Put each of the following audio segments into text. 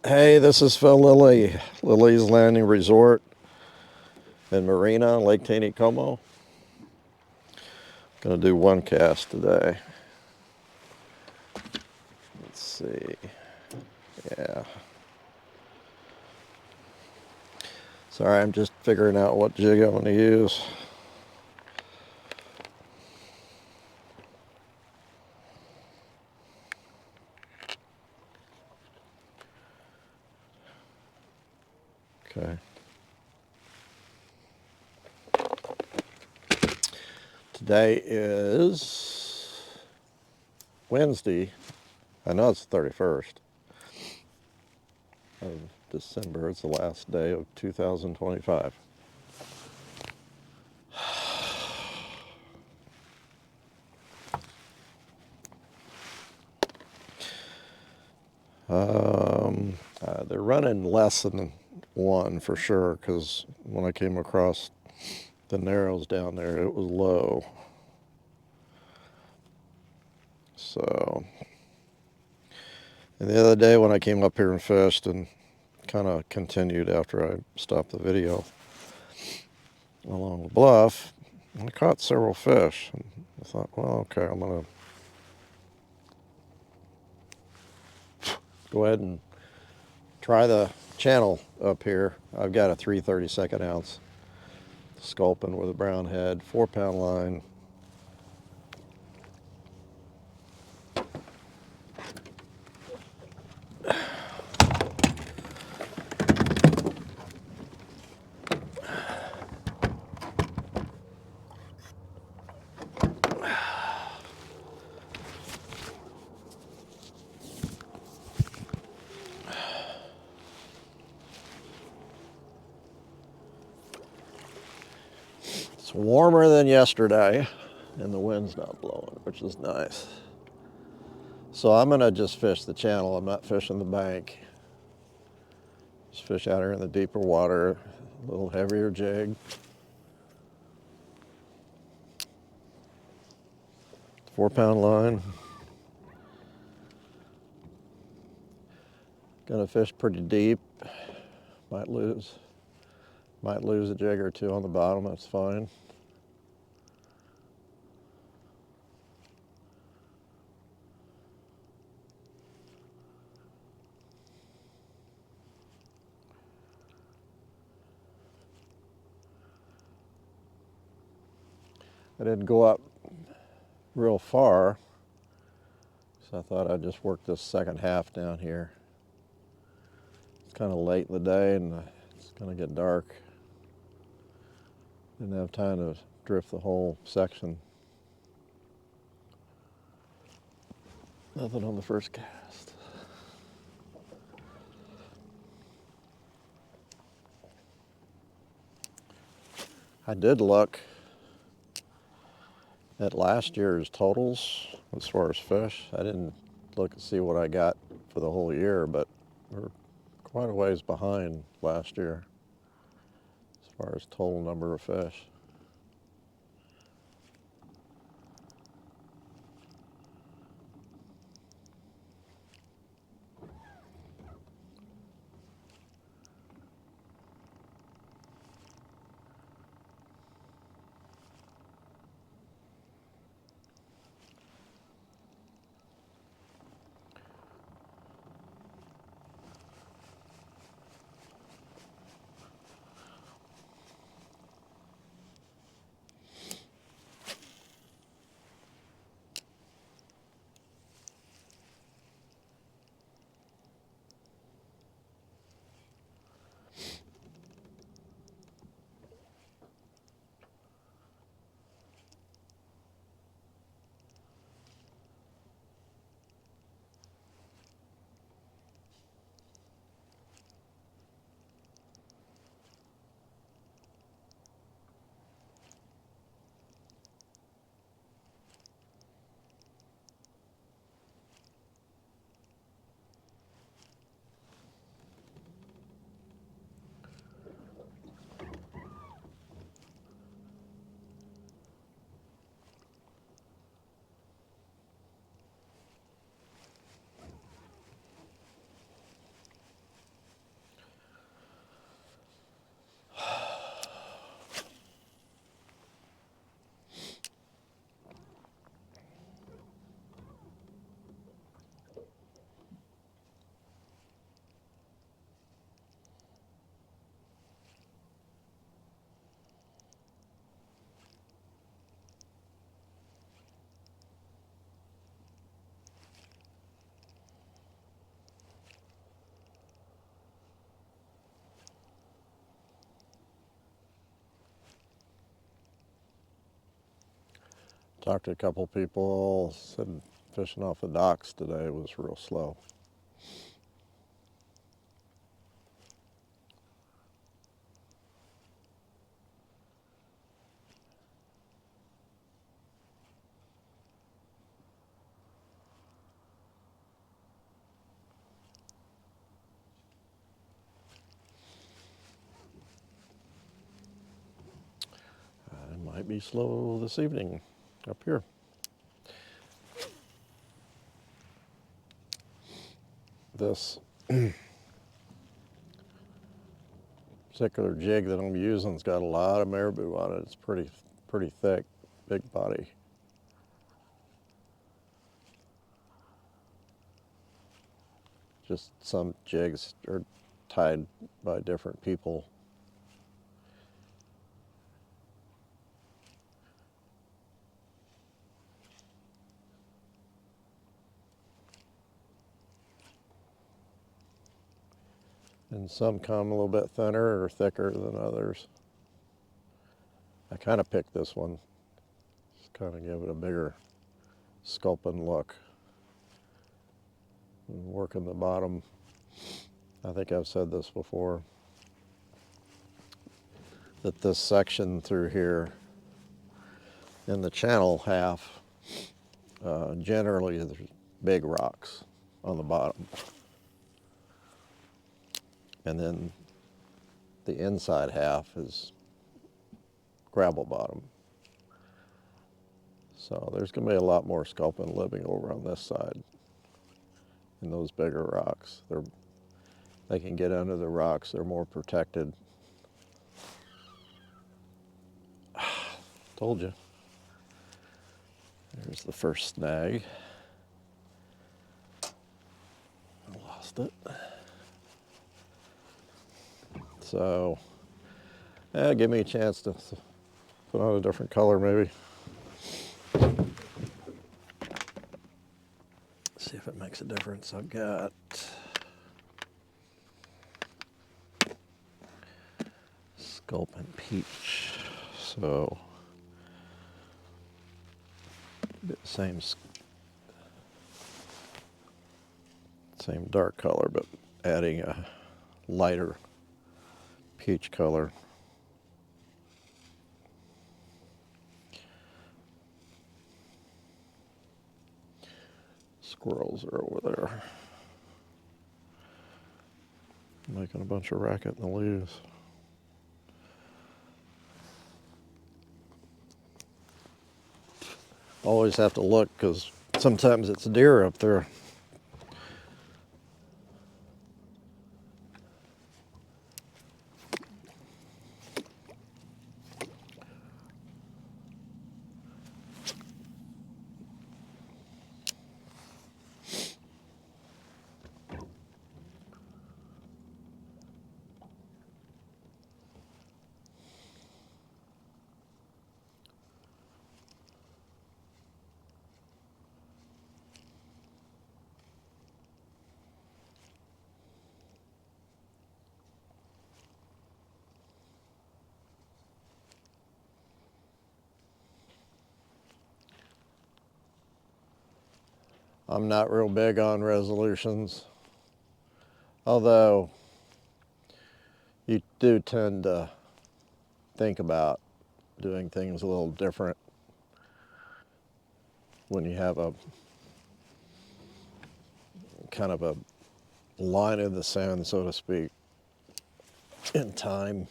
Hey, this is Phil Lilley, Lilley's Landing Resort in Marina, Lake Taneycomo. Gonna do one cast today. Let's see. Yeah. Sorry, I'm just figuring out what jig I want to use. Okay. Today is Wednesday. I know it's the 31st of December. It's the last day of 2025. They're running less than one for sure, because when I came across the narrows down there, it was low. So, and the other day when I came up here and fished and kind of continued after I stopped the video along the bluff, I caught several fish. And I thought, well, okay, I'm going to go ahead and try the channel up here. I've got a 3/32 ounce sculpin with a brown head, 4-pound line. It's warmer than yesterday and the wind's not blowing, which is nice. So I'm gonna just fish the channel. I'm not fishing the bank. Just fish out here in the deeper water, a little heavier jig. 4-pound line. Gonna fish pretty deep. Might lose a jig or two on the bottom, that's fine. I didn't go up real far, so I thought I'd just work this second half down here. It's kind of late in the day and it's gonna get dark. Didn't have time to drift the whole section. Nothing on the first cast. I did look at last year's totals as far as fish. I didn't look and see what I got for the whole year, but we're quite a ways behind last year as far as total number of fish. Talked to a couple people, said fishing off the docks today was real slow. It might be slow this evening up here. This particular jig that I'm using's got a lot of marabou on it. It's pretty thick, big body. Just some jigs are tied by different people. And some come a little bit thinner or thicker than others. I kind of picked this one, just kind of give it a bigger sculpin look. And working the bottom, I think I've said this before, that this section through here in the channel half, generally there's big rocks on the bottom. And then the inside half is gravel bottom. So there's going to be a lot more sculpin living over on this side in those bigger rocks. They can get under the rocks, they're more protected. Told you. There's the first snag. I lost it. So, give me a chance to put on a different color maybe. See if it makes a difference. I've got Sculpin Peach. So, same dark color, but adding a lighter peach color. Squirrels are over there making a bunch of racket in the leaves. Always have to look because sometimes it's deer up there. I'm not real big on resolutions, although you do tend to think about doing things a little different when you have a kind of a line in the sand, so to speak, in time.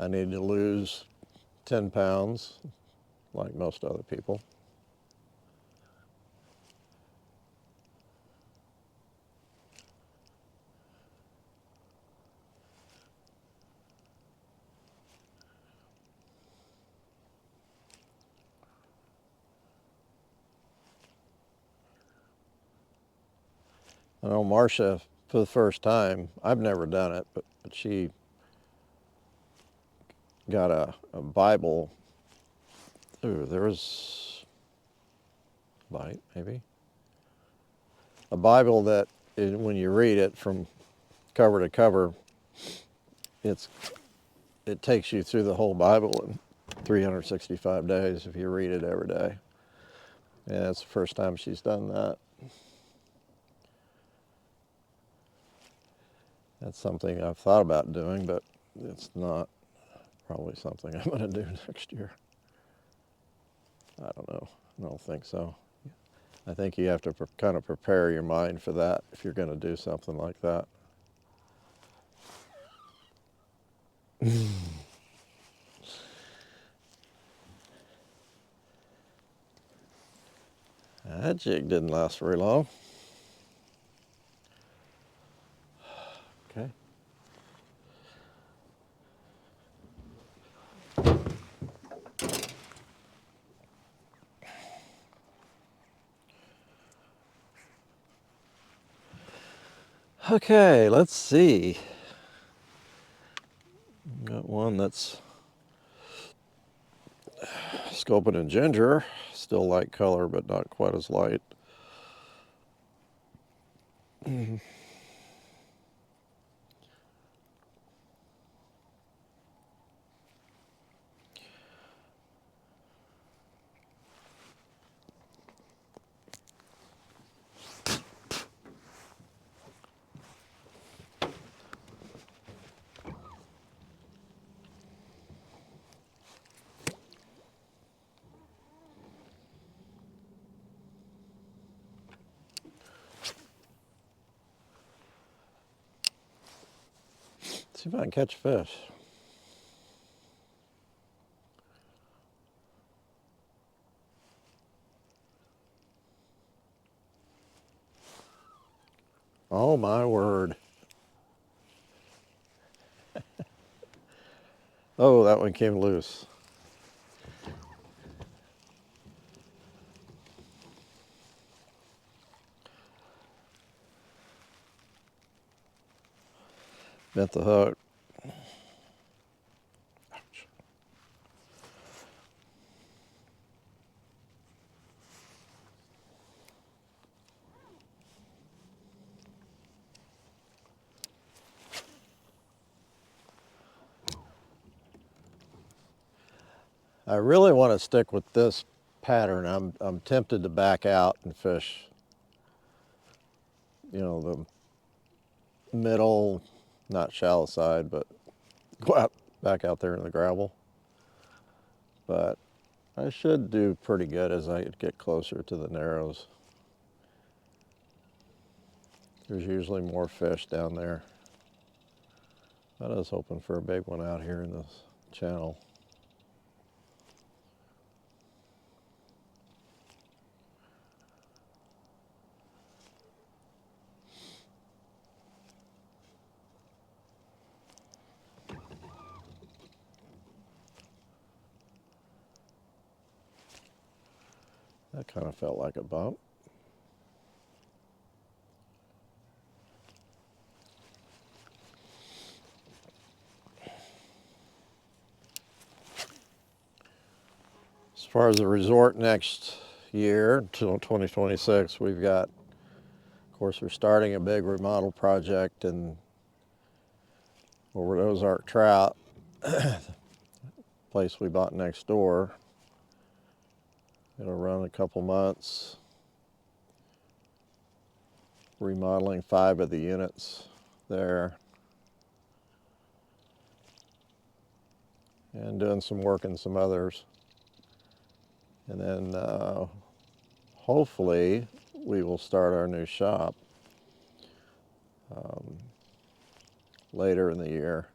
I need to lose 10 pounds, like most other people. I know Marcia, for the first time, I've never done it, but she got a Bible. Ooh, there was a bite, maybe. A Bible that, when you read it from cover to cover, it takes you through the whole Bible in 365 days if you read it every day. And it's the first time she's done that. That's something I've thought about doing, but it's not probably something I'm going to do next year. I don't know. I don't think so. I think you have to kind of prepare your mind for that if you're going to do something like that. That jig didn't last very long. Okay. Okay, let's see. Got one that's Sculpin and Ginger, still light color, but not quite as light. See if I can catch fish. Oh my word. Oh, that one came loose. Bent the hook. Ouch. I really want to stick with this pattern. I'm tempted to back out and fish, you know, the middle, not shallow side, but go out back out there in the gravel. But I should do pretty good as I get closer to the narrows. There's usually more fish down there. I was hoping for a big one out here in this channel. That kind of felt like a bump. As far as the resort next year, until 2026, we've got, of course, we're starting a big remodel project in over at Ozark Trout, place we bought next door. It'll run a couple months, remodeling 5 of the units there, and doing some work in some others. And then hopefully we will start our new shop later in the year.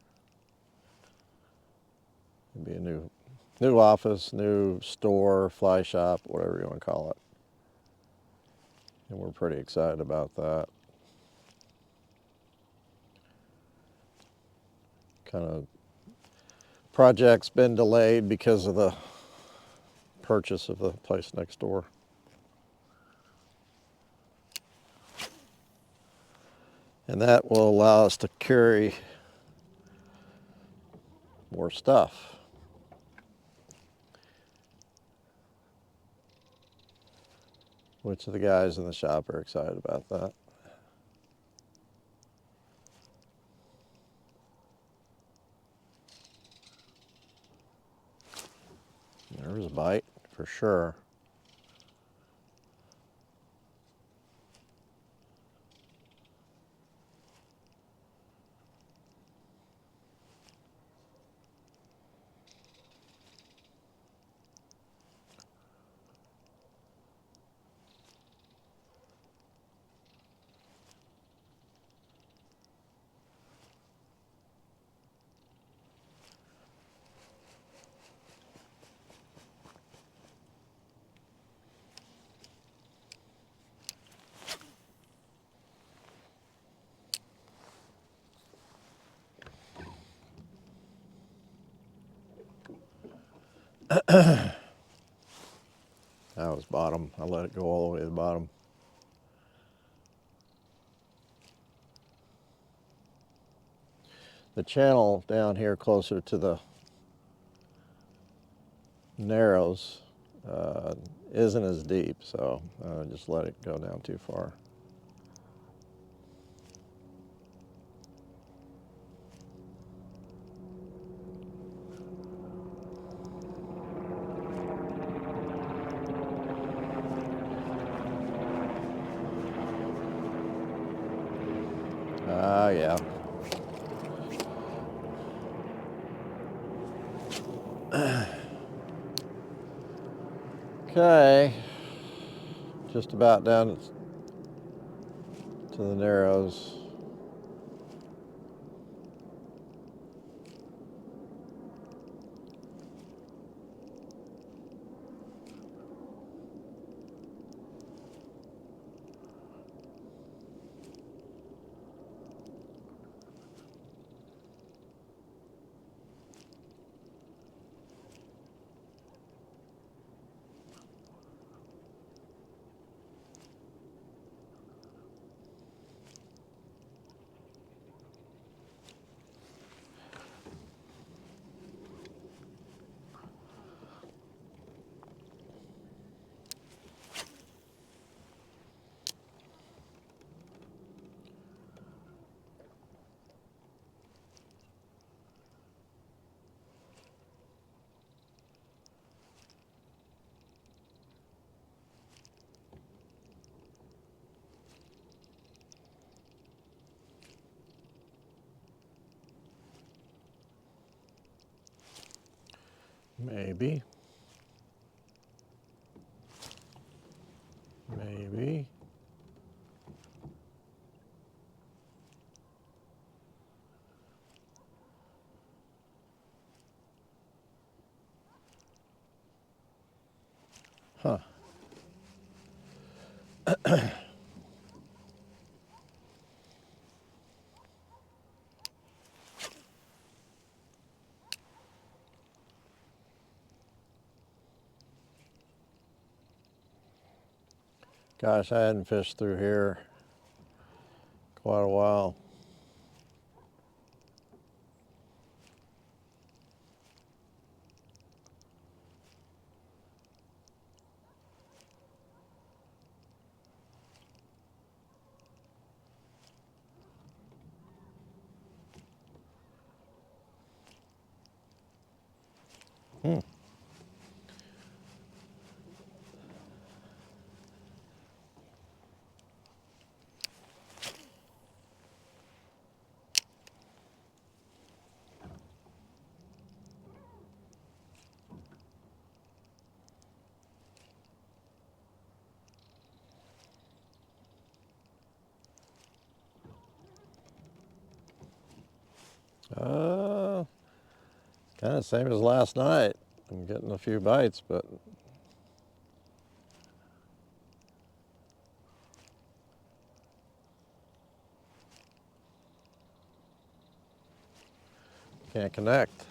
It'll be a new office, new store, fly shop, whatever you want to call it. And we're pretty excited about that. Kind of project's been delayed because of the purchase of the place next door. And that will allow us to carry more stuff. Which the guys in the shop are excited about that. There's a bite for sure. That was bottom. I let it go all the way to the bottom. The channel down here closer to the narrows isn't as deep, so just let it go down too far. Ah, yeah. Okay, just about down to the narrows. Maybe. Maybe. Huh. Gosh, I hadn't fished through here quite a while. Hmm. Kind of same as last night. I'm getting a few bites, but can't connect.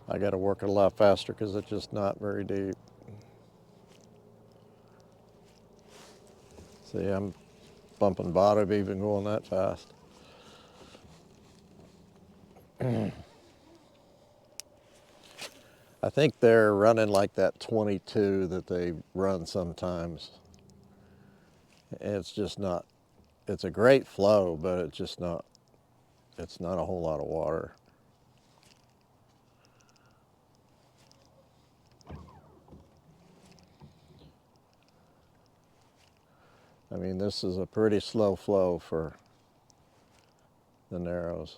I got to work it a lot faster because it's just not very deep. See, I'm bumping bottom even going that fast. I think they're running like that 22 that they run sometimes. It's just not, it's a great flow, but it's not a whole lot of water. I mean, this is a pretty slow flow for the Narrows.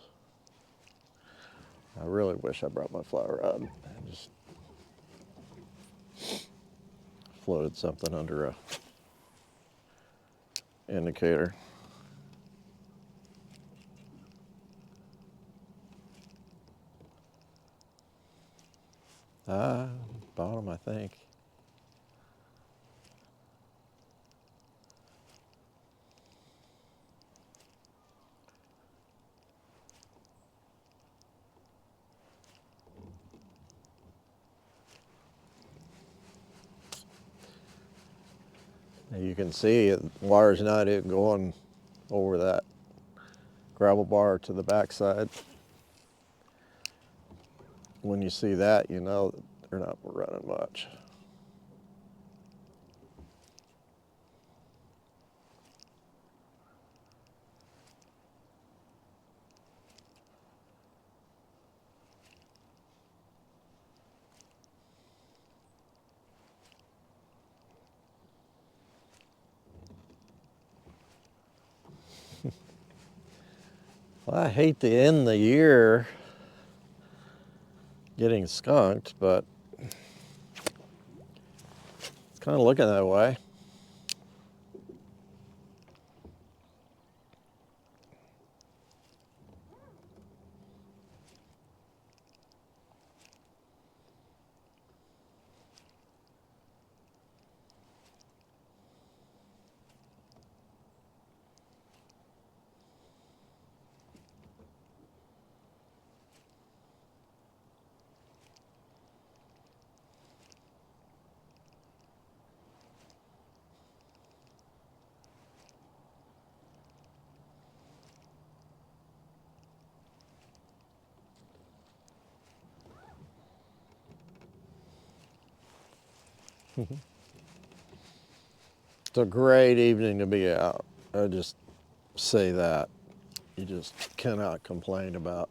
I really wish I brought my fly rod. I just floated something under a indicator. Bottom, I think. You can see the water's not even going over that gravel bar to the backside. When you see that, you know that they're not running much. Well, I hate to end the year getting skunked, but it's kind of looking that way. It's a great evening to be out. I just say that. You just cannot complain about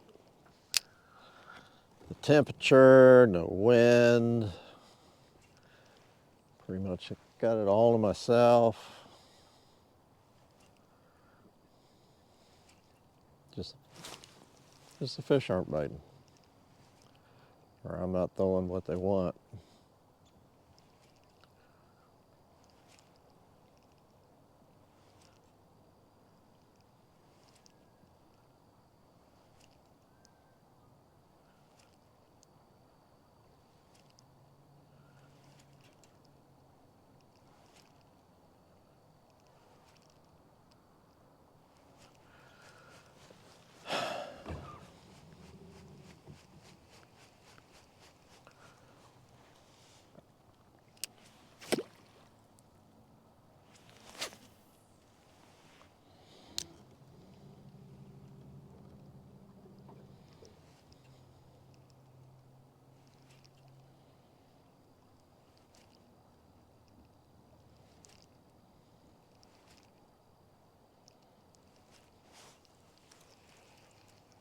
the temperature, no wind. Pretty much got it all to myself. Just the fish aren't biting. Or I'm not throwing what they want.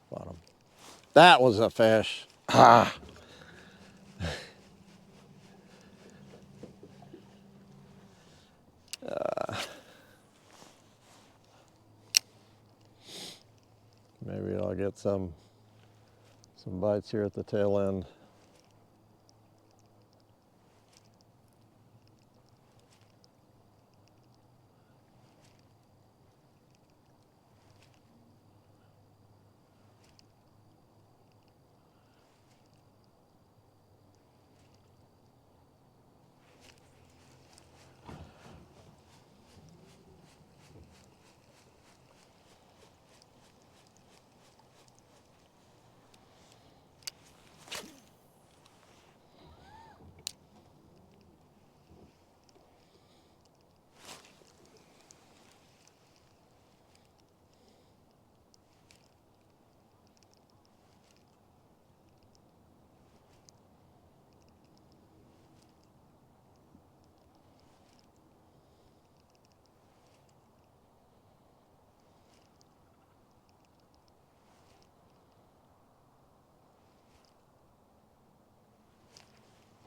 Bottom. That was a fish. Ah. Maybe I'll get some bites here at the tail end.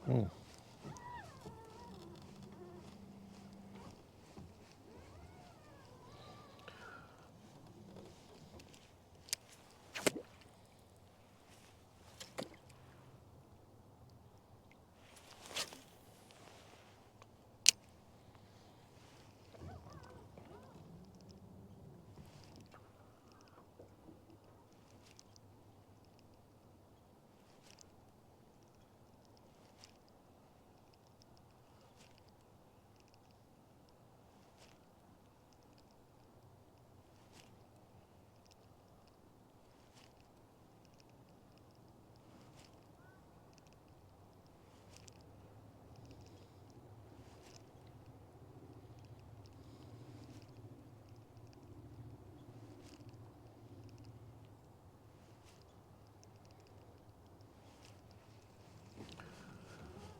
Hmm.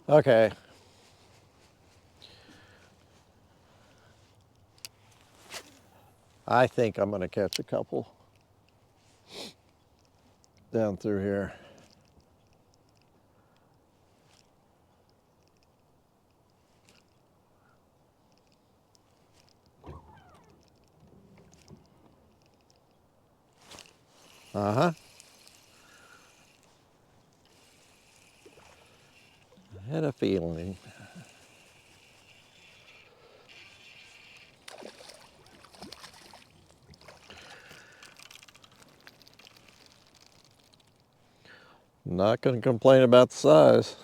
Okay. I think I'm going to catch a couple down through here. Uh-huh. I had a feeling. Not going to complain about the size.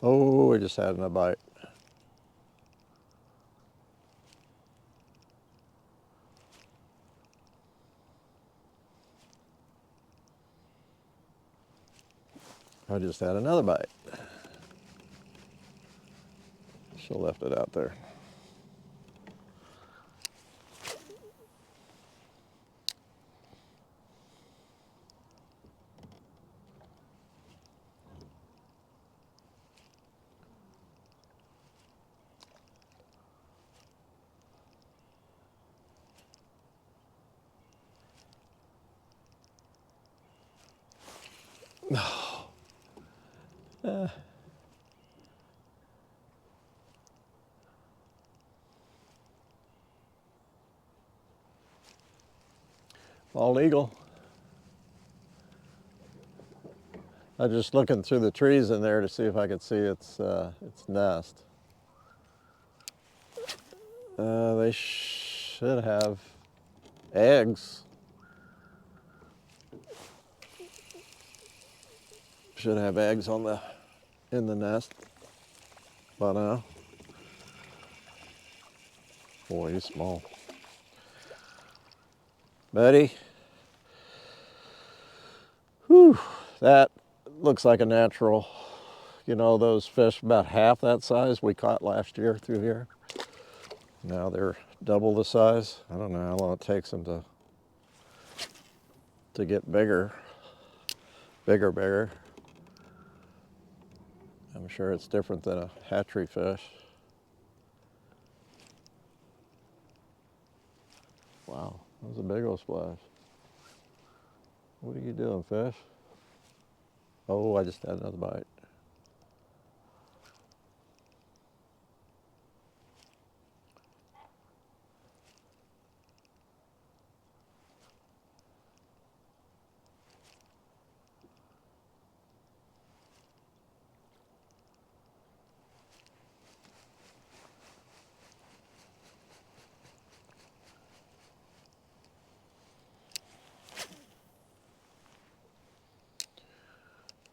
Oh, we just had a bite. I just had another bite. She left it out there. Bald eagle. I was just looking through the trees in there to see if I could see its nest. They should have eggs. Should have eggs in the nest. But boy, he's small. Betty. Whew, that looks like a natural. You know, those fish about half that size we caught last year through here. Now they're double the size. I don't know how long it takes them to get bigger. Bigger. I'm sure it's different than a hatchery fish. Wow, that was a big old splash. What are you doing, fish? Oh, I just had another bite.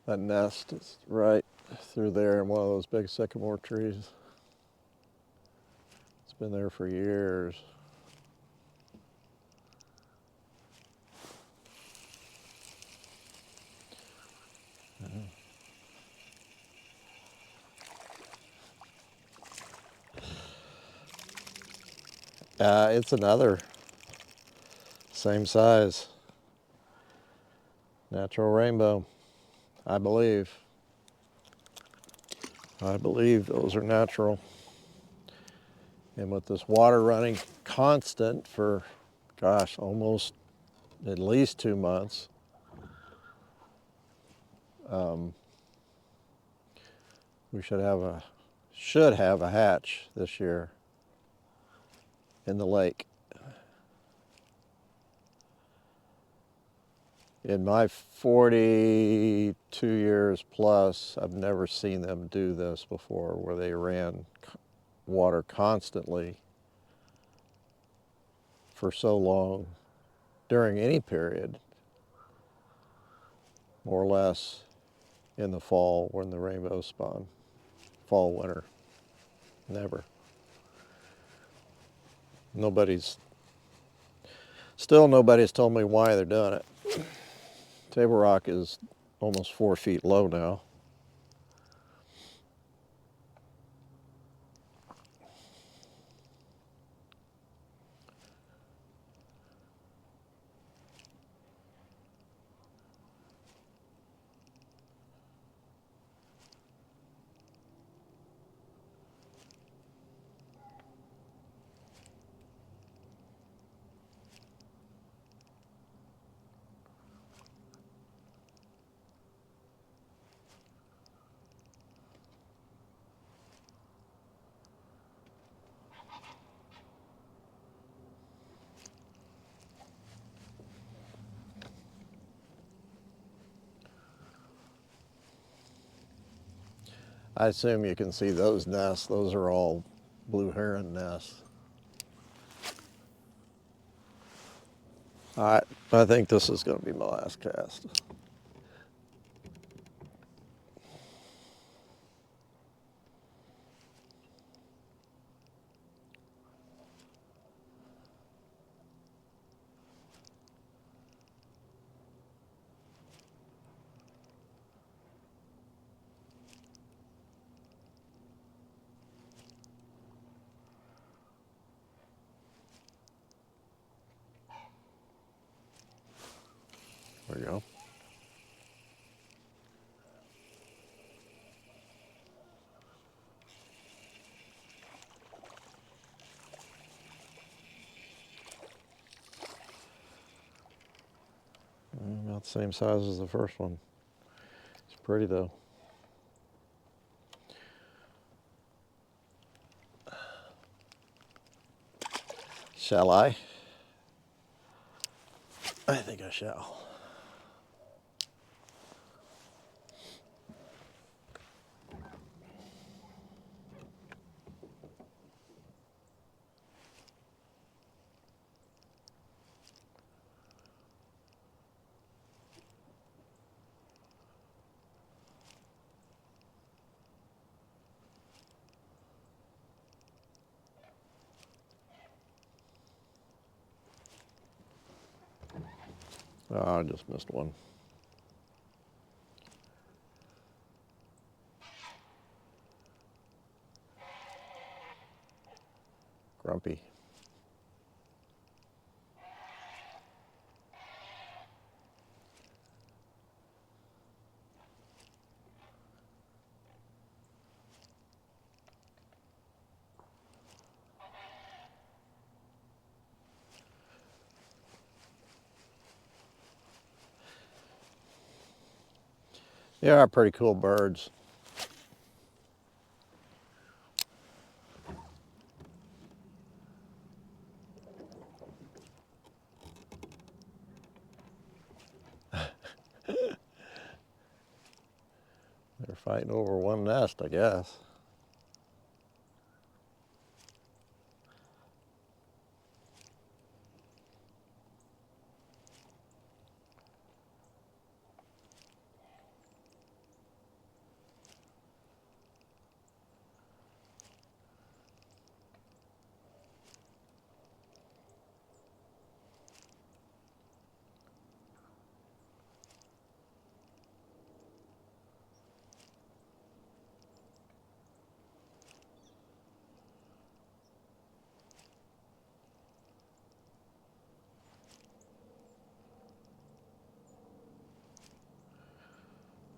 That nest is right through there in one of those big sycamore trees. It's been there for years. It's another same size. Natural rainbow, I believe. I believe those are natural. And with this water running constant for, gosh, almost at least 2 months, we should have a hatch this year in the lake. In my 42 years plus, I've never seen them do this before, where they ran water constantly for so long during any period, more or less in the fall when the rainbows spawn. Fall, winter, never. Nobody's told me why they're doing it. Table Rock is almost 4 feet low now. I assume you can see those nests. Those are all blue heron nests. All right, I think this is going to be my last cast. There we go. About the same size as the first one. It's pretty though. Shall I? I think I shall. Oh, I just missed one. Grumpy. They are pretty cool birds. They're fighting over one nest, I guess.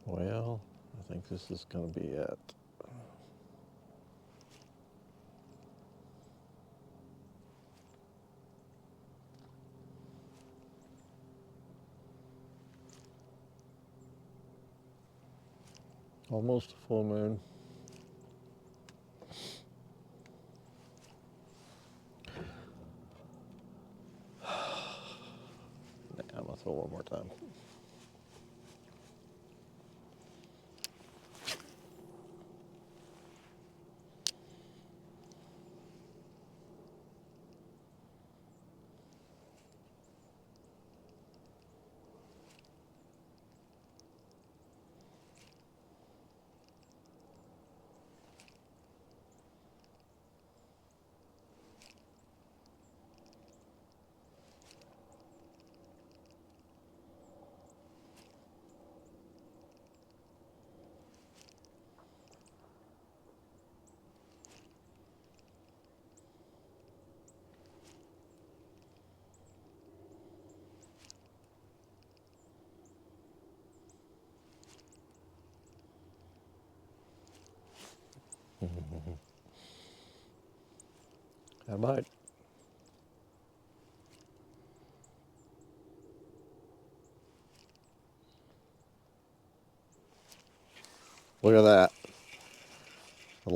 Well, I think this is going to be it. Almost a full moon. I'm going to throw one more time. I might. Look at that. The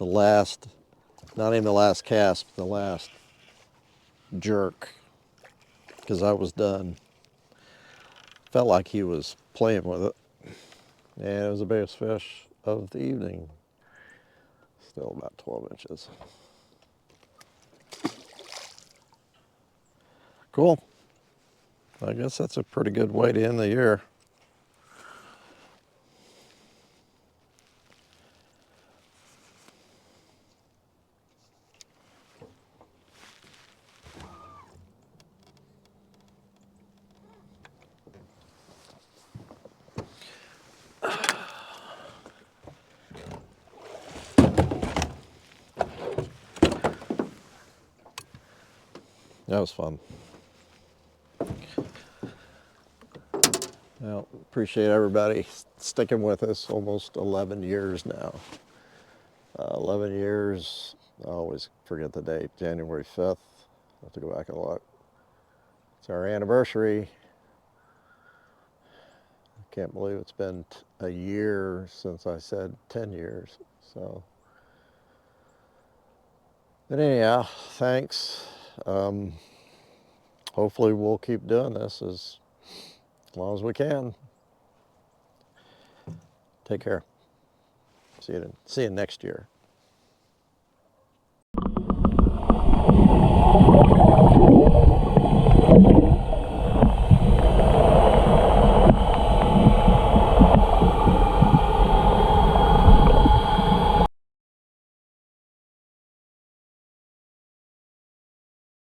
last, not even the last cast, but the last jerk, because I was done. Felt like he was playing with it. And it was the biggest fish of the evening. Still about 12 inches. Cool. I guess that's a pretty good way to end the year. That was fun. Well, appreciate everybody sticking with us. Almost 11 years now. 11 years. I always forget the date. January 5th. I'll have to go back and look. It's our anniversary. I can't believe it's been a year since I said 10 years. So, but anyhow, thanks. Hopefully we'll keep doing this as long as we can. Take care. See you next year.